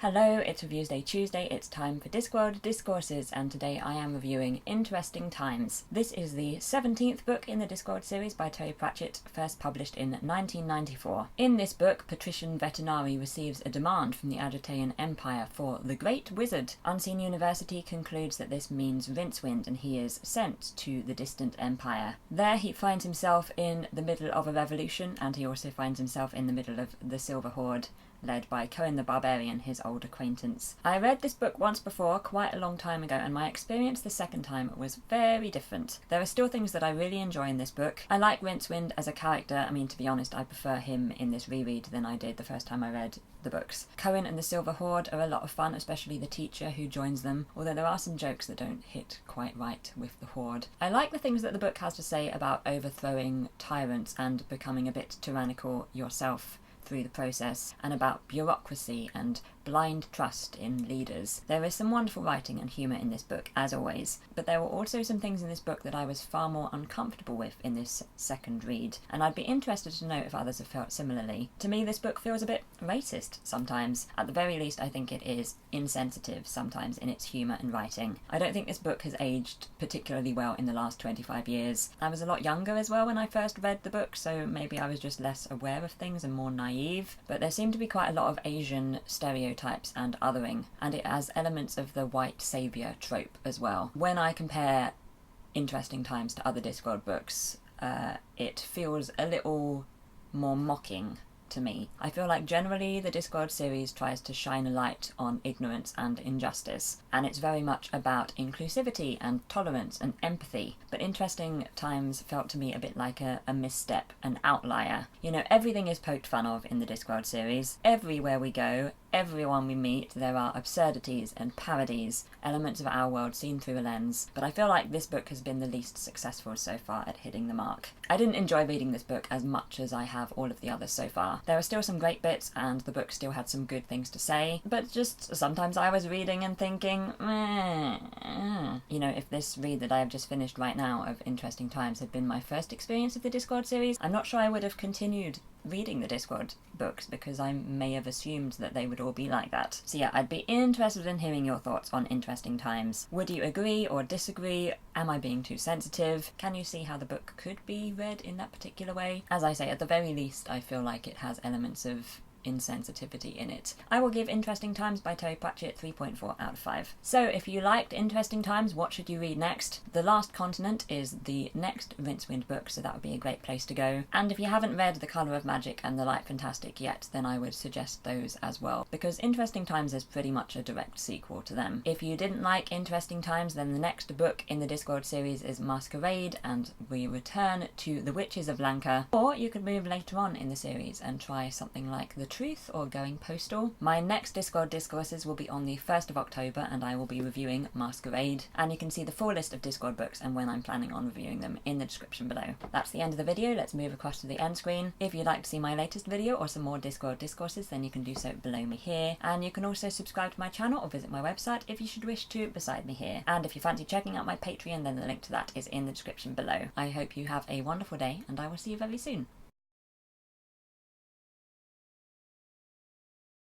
Hello, it's Reviews Day Tuesday, it's time for Discworld Discourses, and today I am reviewing Interesting Times. This is the 17th book in the Discworld series by Terry Pratchett, first published in 1994. In this book, patrician Vetinari receives a demand from the Agitaean Empire for the Great Wizard. Unseen University concludes that this means Rincewind, and he is sent to the distant empire. There he finds himself in the middle of a revolution, and he also finds himself in the middle of the Silver Horde, led by Cohen the Barbarian, his old acquaintance. I read this book once before, quite a long time ago, and my experience the second time was very different. There are still things that I really enjoy in this book. I like Rincewind as a character. I mean, to be honest, I prefer him in this reread than I did the first time I read the books. Cohen and the Silver Horde are a lot of fun, especially the teacher who joins them, although there are some jokes that don't hit quite right with the Horde. I like the things that the book has to say about overthrowing tyrants and becoming a bit tyrannical yourself through the process, and about bureaucracy and blind trust in leaders. There is some wonderful writing and humour in this book, as always, but there were also some things in this book that I was far more uncomfortable with in this second read, and I'd be interested to know if others have felt similarly. To me, this book feels a bit racist sometimes. At the very least, I think it is insensitive sometimes in its humour and writing. I don't think this book has aged particularly well in the last 25 years. I was a lot younger as well when I first read the book, so maybe I was just less aware of things and more naive, but there seemed to be quite a lot of Asian stereotypes and othering, and it has elements of the white saviour trope as well. When I compare Interesting Times to other Discworld books, it feels a little more mocking to me. I feel like generally the Discworld series tries to shine a light on ignorance and injustice, and it's very much about inclusivity and tolerance and empathy, but Interesting Times felt to me a bit like a misstep, an outlier. You know, everything is poked fun of in the Discworld series. Everywhere we go, everyone we meet, there are absurdities and parodies, elements of our world seen through a lens, but I feel like this book has been the least successful so far at hitting the mark. I didn't enjoy reading this book as much as I have all of the others so far. There are still some great bits, and the book still had some good things to say, but just sometimes I was reading and thinking, You know, if this read that I have just finished right now of Interesting Times had been my first experience of the Discworld series, I'm not sure I would have continued reading the Discworld books, because I may have assumed that they would all be like that. So yeah, I'd be interested in hearing your thoughts on Interesting Times. Would you agree or disagree? Am I being too sensitive? Can you see how the book could be read in that particular way? As I say, at the very least, I feel like it has elements of insensitivity in it. I will give Interesting Times by Terry Pratchett 3.4 out of 5. So if you liked Interesting Times, what should you read next? The Last Continent is the next Rincewind book, so that would be a great place to go. And if you haven't read The Colour of Magic and The Light Fantastic yet, then I would suggest those as well, because Interesting Times is pretty much a direct sequel to them. If you didn't like Interesting Times, then the next book in the Discworld series is Masquerade, and we return to The Witches of Lanka. Or you could move later on in the series and try something like The Truth or Going Postal. My next Discworld Discourses will be on the 1st of October, and I will be reviewing Masquerade, and you can see the full list of Discworld books and when I'm planning on reviewing them in the description below. That's the end of the video. Let's move across to the end screen. If you'd like to see my latest video or some more Discworld Discourses, then you can do so below me here, and you can also subscribe to my channel or visit my website if you should wish to beside me here. And if you fancy checking out my Patreon, then the link to that is in the description below. I hope you have a wonderful day, and I will see you very soon.